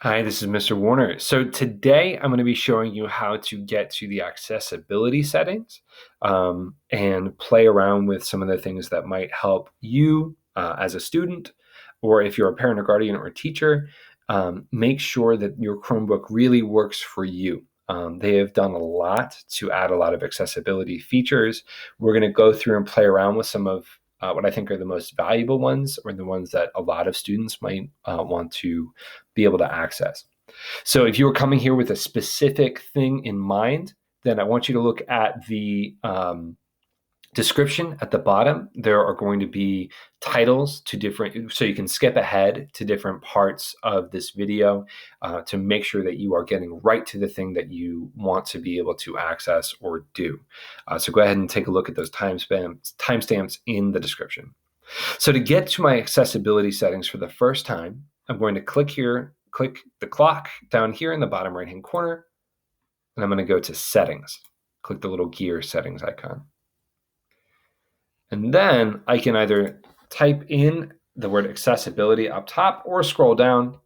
Hi, this is Mr. Warner. So today I'm going to be showing you how to get to the accessibility settings and play around with some of the things that might help you as a student, or if you're a parent or guardian or a teacher, make sure that your Chromebook really works for you. They have done a lot to add a lot of accessibility features. We're going to go through and play around with some of what I think are the most valuable ones, or the ones that a lot of students might want to be able to access. So if you were coming here with a specific thing in mind, then I want you to look at the description at the bottom. There are going to be titles to different, so you can skip ahead to different parts of this video to make sure that you are getting right to the thing that you want to be able to access or do. So go ahead and take a look at those timestamps in the description. So to get to my accessibility settings for the first time, I'm going to click here, click the clock down here in the bottom right-hand corner, and I'm going to go to settings. Click the little gear settings icon. And then I can either type in the word accessibility up top or scroll down.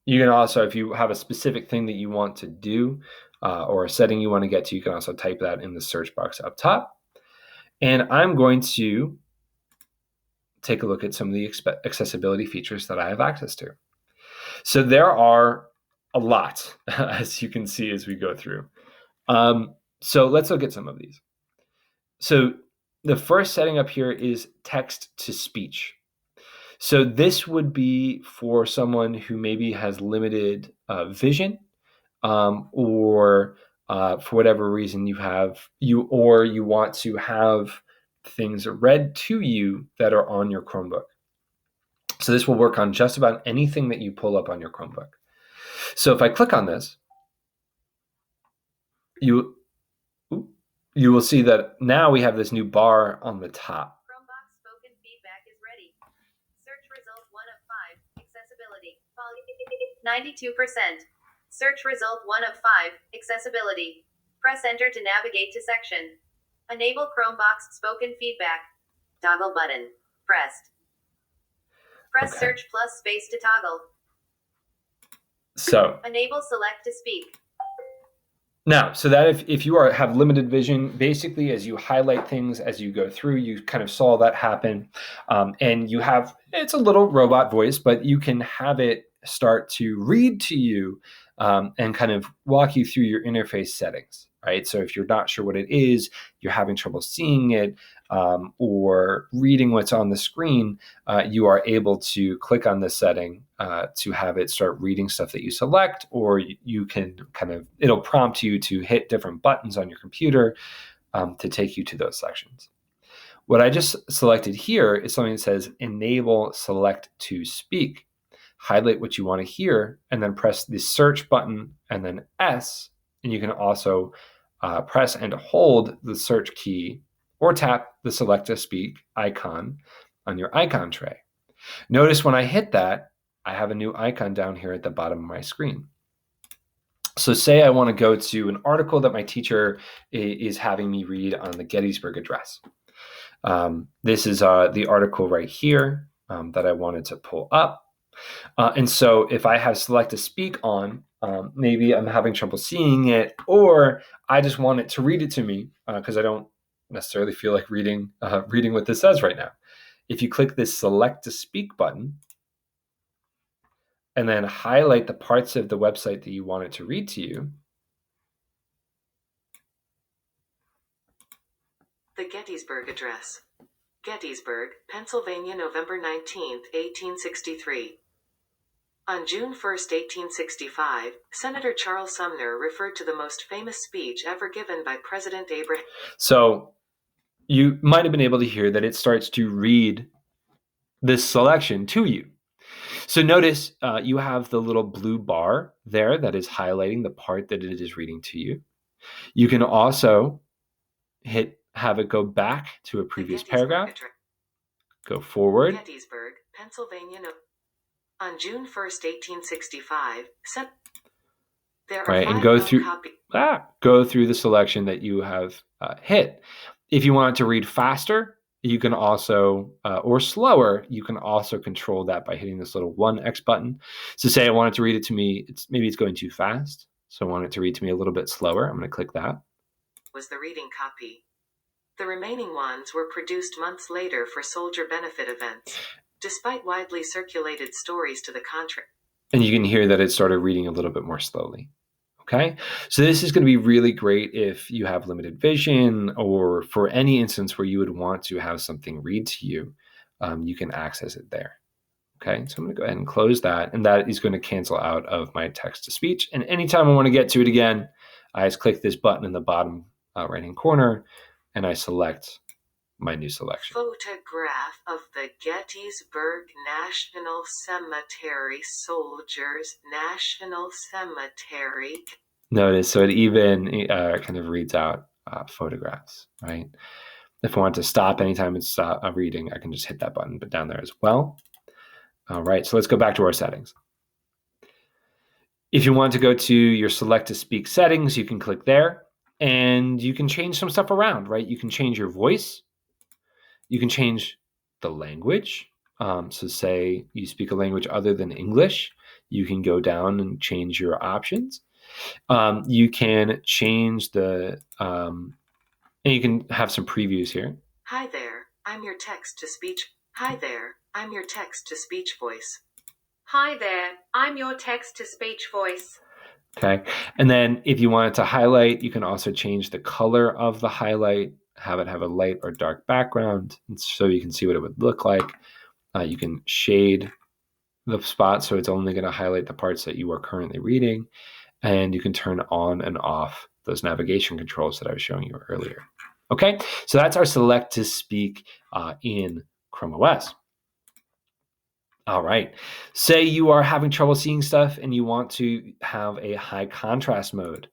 You can also, if you have a specific thing that you want to do or a setting you want to get to, you can also type that in the search box up top. And I'm going to take a look at some of the accessibility features that I have access to. So there are a lot, as you can see as we go through. So let's look at some of these. So the first setting up here is text to speech. So this would be for someone who maybe has limited vision, or for whatever reason you want to have things read to you that are on your Chromebook. So this will work on just about anything that you pull up on your Chromebook. So if I click on this, you will see that now we have this new bar on the top. Chromebook spoken feedback is ready. Search result 1 of 5. Accessibility. 92%. Search result 1 of 5. Accessibility. Press enter to navigate to section. Enable Chromebook spoken feedback. Toggle button. Pressed. Press Okay. search plus space to toggle. So enable select to speak. Now, so that if you have limited vision, basically as you highlight things as you go through, you kind of saw that happen. And you have, it's a little robot voice, but you can have it start to read to you and kind of walk you through your interface settings, right? So if you're not sure what it is, you're having trouble seeing it or reading what's on the screen, you are able to click on this setting to have it start reading stuff that you select, or you can it'll prompt you to hit different buttons on your computer to take you to those sections. What I just selected here is something that says enable select to speak. Highlight what you want to hear and then press the search button and then S, and you can also press and hold the search key or tap the select to speak icon on your icon tray. Notice when I hit that, I have a new icon down here at the bottom of my screen. So say I want to go to an article that my teacher is having me read on the Gettysburg Address. This is the article right here that I wanted to pull up. And so if I have select to speak on, maybe I'm having trouble seeing it, or I just want it to read it to me because I don't necessarily feel like reading what this says right now. If you click this select to speak button and then highlight the parts of the website that you want it to read to you. The Gettysburg Address. Gettysburg, Pennsylvania, November 19, 1863. On June 1, 1865, Senator Charles Sumner referred to the most famous speech ever given by President Abraham. So you might have been able to hear that it starts to read this selection to you. So notice you have the little blue bar there that is highlighting the part that it is reading to you. You can also have it go back to a previous paragraph. Go forward. Gettysburg, Pennsylvania. On June 1st, 1865, there are right, and go through the selection that you have hit. If you want it to read faster, you can also, or slower, you can also control that by hitting this little 1x button. So say I want it to read it to me, maybe it's going too fast. So I want it to read to me a little bit slower. I'm going to click that. Was the reading copy. The remaining ones were produced months later for soldier benefit events, despite widely circulated stories to the contrary. And you can hear that it started reading a little bit more slowly. Okay, so this is going to be really great if you have limited vision or for any instance where you would want to have something read to you, you can access it there. Okay, so I'm going to go ahead and close that, and that is going to cancel out of my text-to-speech. And anytime I want to get to it again, I just click this button in the bottom right-hand corner, and I select my new selection. Photograph of the Gettysburg National Cemetery Soldiers National Cemetery. Notice, so it even kind of reads out photographs, right? If I want to stop anytime it's reading, I can just hit that button, but down there as well. All right, so let's go back to our settings. If you want to go to your select to speak settings, you can click there and you can change some stuff around, right? You can change your voice. You can change the language. So say you speak a language other than English, you can go down and change your options. You can change the, and you can have some previews here. Hi there, I'm your text-to-speech. Hi there, I'm your text-to-speech voice. Hi there, I'm your text-to-speech voice. Okay, and then if you want it to highlight, you can also change the color of the highlight, have it have a light or dark background, so you can see what it would look like. You can shade the spot so it's only going to highlight the parts that you are currently reading, and you can turn on and off those navigation controls that I was showing you earlier. Okay, so that's our select to speak in Chrome OS. All right, say you are having trouble seeing stuff and you want to have a high contrast mode.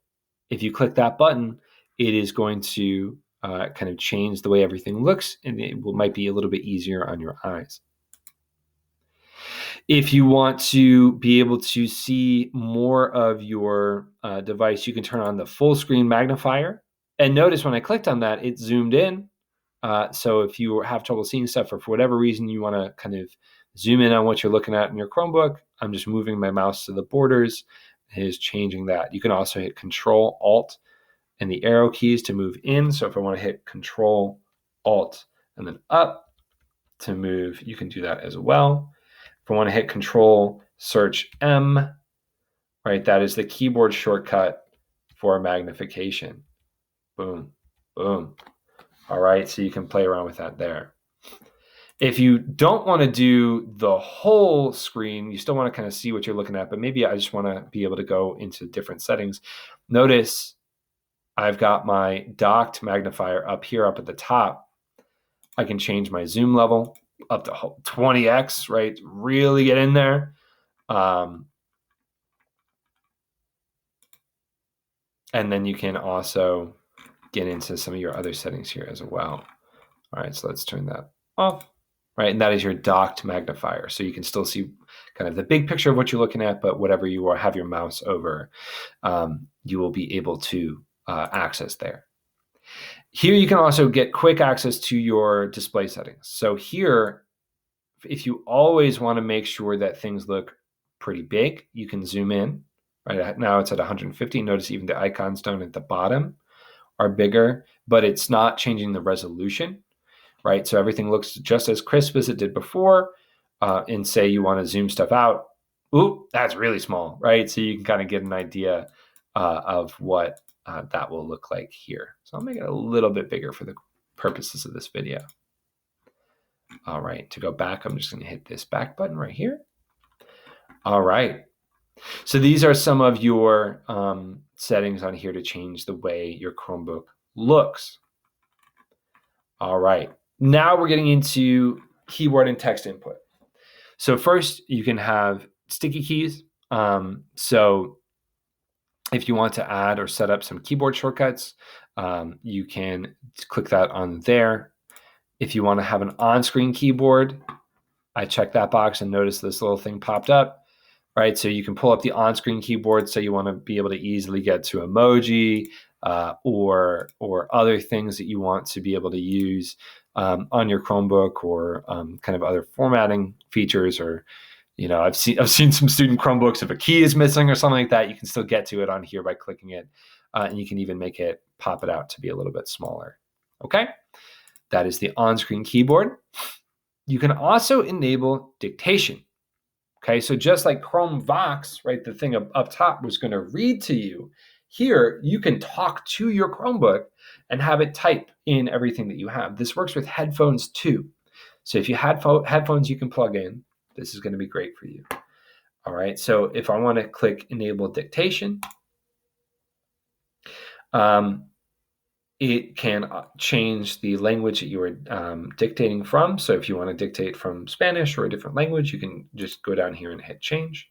If you click that button, it is going to kind of change the way everything looks, and it might be a little bit easier on your eyes. If you want to be able to see more of your device, you can turn on the full screen magnifier. And notice when I clicked on that, it zoomed in. So if you have trouble seeing stuff or for whatever reason you want to kind of zoom in on what you're looking at in your Chromebook, I'm just moving my mouse to the borders. It is changing that. You can also hit Control, Alt, and the arrow keys to move in. So if I want to hit Control, Alt, and then up to move, you can do that as well. If I want to hit Control, Search M, right, that is the keyboard shortcut for magnification. Boom, boom. All right, so you can play around with that there. If you don't want to do the whole screen, you still want to kind of see what you're looking at, but maybe I just want to be able to go into different settings. Notice I've got my docked magnifier up here, up at the top. I can change my zoom level up to 20x, right? Really get in there. And then you can also get into some of your other settings here as well. All right, so let's turn that off. Right, and that is your docked magnifier. So you can still see kind of the big picture of what you're looking at, but whatever you have your mouse over, you will be able to access there. Here you can also get quick access to your display settings. So here, if you always want to make sure that things look pretty big, you can zoom in. Right now it's at 150. Notice even the icons down at the bottom are bigger, but it's not changing the resolution. Right, so everything looks just as crisp as it did before. And say you want to zoom stuff out, ooh, that's really small, right? So you can kind of get an idea of what that will look like here. So I'll make it a little bit bigger for the purposes of this video. All right, to go back, I'm just going to hit this back button right here. All right, so these are some of your settings on here to change the way your Chromebook looks. All right. Now we're getting into keyboard and text input. So first, you can have sticky keys. So if you want to add or set up some keyboard shortcuts, you can click that on there. If you want to have an on-screen keyboard, I check that box and notice this little thing popped up. Right, so you can pull up the on-screen keyboard. So you want to be able to easily get to emoji or other things that you want to be able to use on your Chromebook, or kind of other formatting features, or I've seen some student Chromebooks, if a key is missing or something like that, you can still get to it on here by clicking it, and you can even pop it out to be a little bit smaller. Okay, that is the on-screen keyboard. You can also enable dictation. Okay, so just like Chrome Vox, right, the thing up top was going to read to you, here you can talk to your Chromebook and have it type in everything that you have. This works with headphones too. So if you had headphones you can plug in, this is going to be great for you. All right, so if I want to click enable dictation, it can change the language that you are dictating from. So if you want to dictate from Spanish or a different language, you can just go down here and hit change.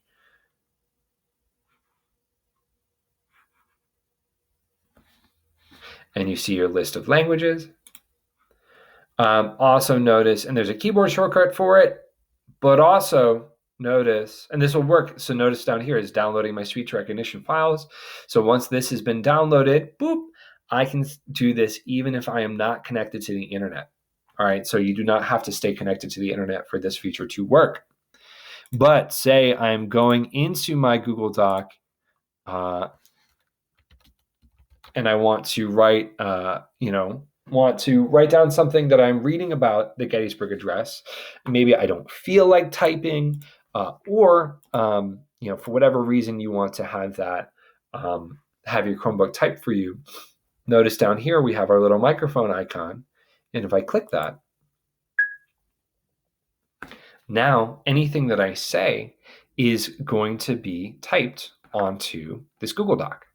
And you see your list of languages. Also notice, and there's a keyboard shortcut for it, but also notice, and this will work. So notice down here is downloading my speech recognition files. So once this has been downloaded, boop, I can do this even if I am not connected to the internet. All right, so you do not have to stay connected to the internet for this feature to work. But say I'm going into my Google Doc and I want to write, down something that I'm reading about the Gettysburg Address. Maybe I don't feel like typing, or for whatever reason you want to have that, have your Chromebook type for you. Notice down here we have our little microphone icon, and if I click that, now anything that I say is going to be typed onto this Google Doc.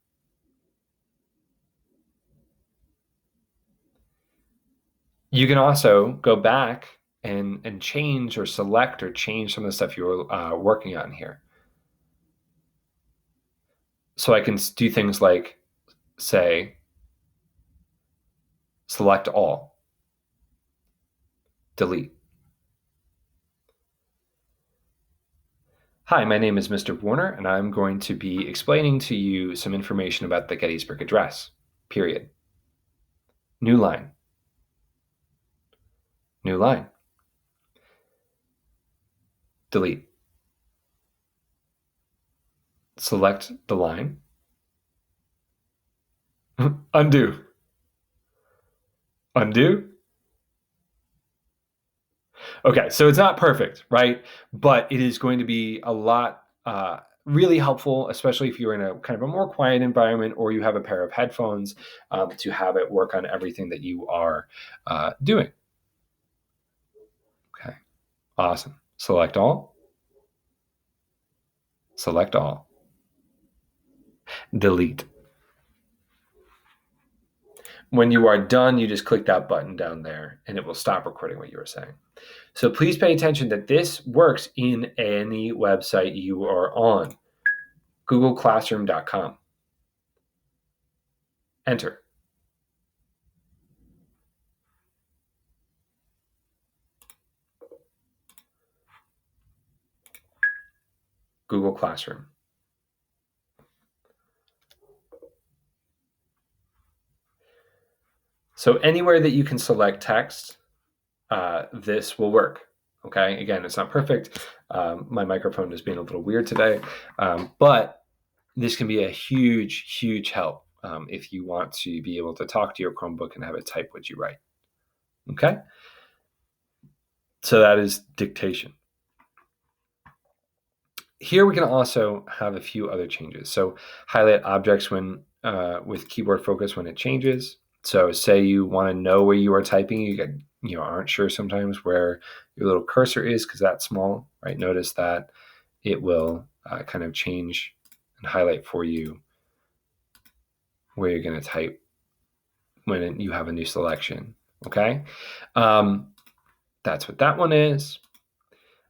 You can also go back and change or select or change some of the stuff you were working on here. So I can do things like, say, select all, delete. Hi, my name is Mr. Warner, and I'm going to be explaining to you some information about the Gettysburg Address, period. New line. New line. Delete. Select the line. Undo. Undo. Okay, so it's not perfect, right? But it is going to be a lot really helpful, especially if you're in a kind of a more quiet environment or you have a pair of headphones, to have it work on everything that you are doing. Okay, awesome. Select all. Select all. Delete. When you are done, you just click that button down there and it will stop recording what you were saying. So please pay attention that this works in any website you are on. googleclassroom.com. Enter. Google Classroom. So anywhere that you can select text, this will work. Okay, again, it's not perfect. My microphone is being a little weird today, but this can be a huge, huge help if you want to be able to talk to your Chromebook and have it type what you write. Okay, so that is dictation. Here we can also have a few other changes. So highlight objects when with keyboard focus when it changes. So say you want to know where you are typing, you aren't sure sometimes where your little cursor is because that's small, right? Notice that it will kind of change and highlight for you where you're going to type when you have a new selection, okay? That's what that one is.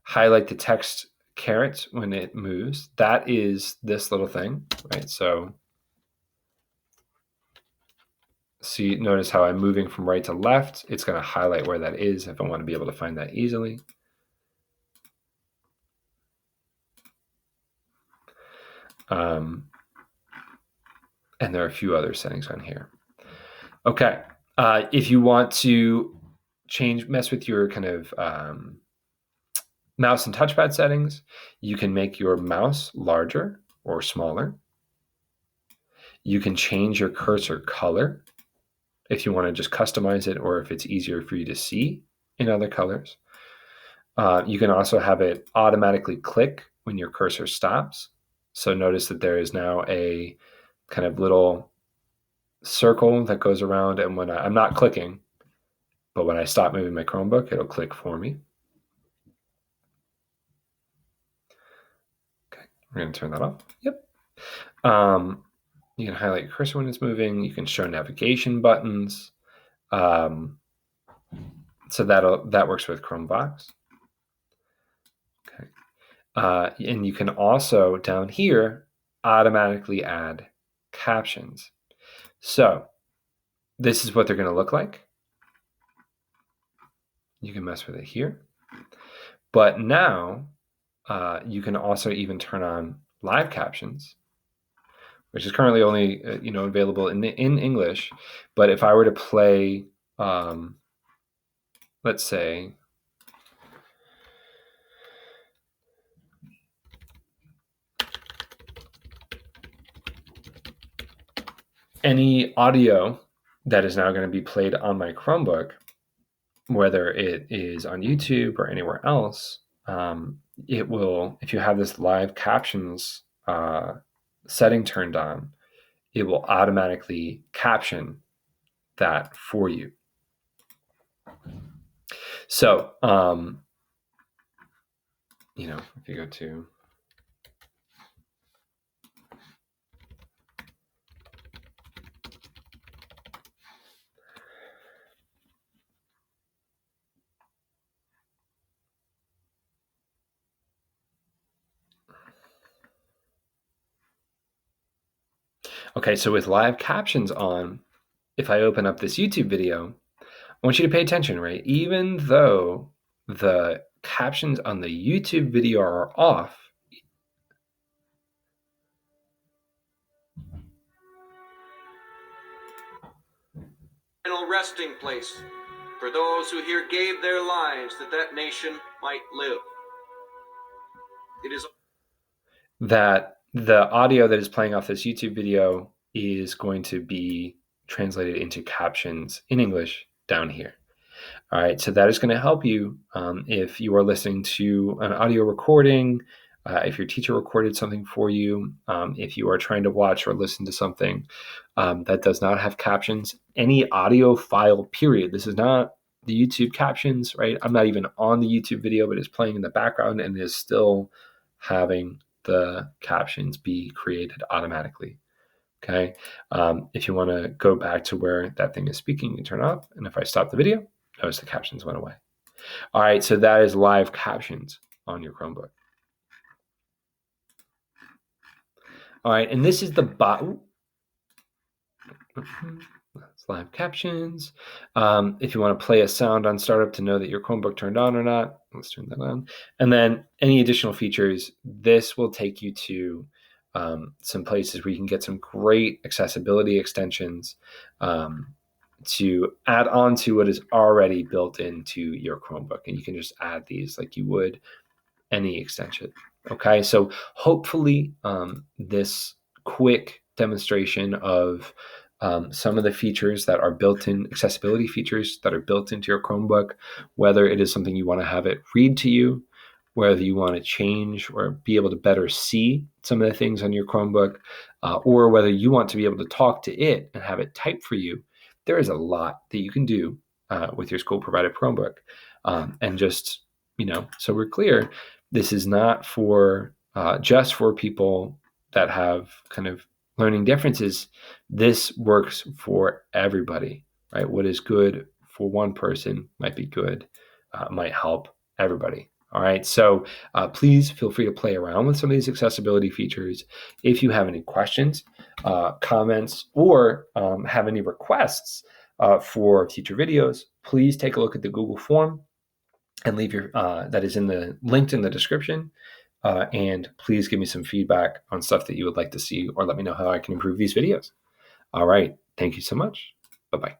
Highlight the text caret when it moves. That is this little thing, right? So see, notice how I'm moving from right to left. It's going to highlight where that is if I want to be able to find that easily. And there are a few other settings on here. Okay, if you want to mess with your kind of mouse and touchpad settings. You can make your mouse larger or smaller. You can change your cursor color if you want to just customize it, or if it's easier for you to see in other colors. You can also have it automatically click when your cursor stops. So notice that there is now a kind of little circle that goes around, and when I'm not clicking, but when I stop moving my Chromebook, it'll click for me. Okay, we're going to turn that off. Yep. You can highlight your cursor when it's moving. You can show navigation buttons. So that works with Chromebox. Okay. And you can also, down here, automatically add captions. So this is what they're going to look like. You can mess with it here. But now you can also even turn on live captions, which is currently only available in English. But if I were to play, let's say, any audio that is now going to be played on my Chromebook, whether it is on YouTube or anywhere else, it will, if you have this live captions setting turned on, it will automatically caption that for you. So, if you go to okay, so with live captions on, if I open up this YouTube video, I want you to pay attention, right? Even though the captions on the YouTube video are off, Final resting place for those who here gave their lives that nation might live. It is that the audio that is playing off this YouTube video is going to be translated into captions in English down here. All right, so that is going to help you if you are listening to an audio recording, if your teacher recorded something for you, if you are trying to watch or listen to something that does not have captions, any audio file, period. This is not the YouTube captions, right? I'm not even on the YouTube video, but it's playing in the background and is still having the captions be created automatically. Okay. If you want to go back to where that thing is speaking, you turn off. And if I stop the video, notice the captions went away. All right. So that is live captions on your Chromebook. All right. And this is the That's live captions. If you want to play a sound on startup to know that your Chromebook turned on or not, let's turn that on. And then any additional features, this will take you to some places where you can get some great accessibility extensions to add on to what is already built into your Chromebook. And you can just add these like you would any extension. Okay, so hopefully this quick demonstration of some of the features that are built in, accessibility features that are built into your Chromebook, whether it is something you want to have it read to you, whether you want to change or be able to better see some of the things on your Chromebook, or whether you want to be able to talk to it and have it type for you, there is a lot that you can do with your school-provided Chromebook. And just, so we're clear, this is not for just for people that have kind of learning differences. This works for everybody, right? What is good for one person might be good, might help everybody. All right, so please feel free to play around with some of these accessibility features. If you have any questions, comments, or have any requests for future videos, please take a look at the Google form and leave your that is linked in the description. And please give me some feedback on stuff that you would like to see, or let me know how I can improve these videos. All right, thank you so much. Bye-bye.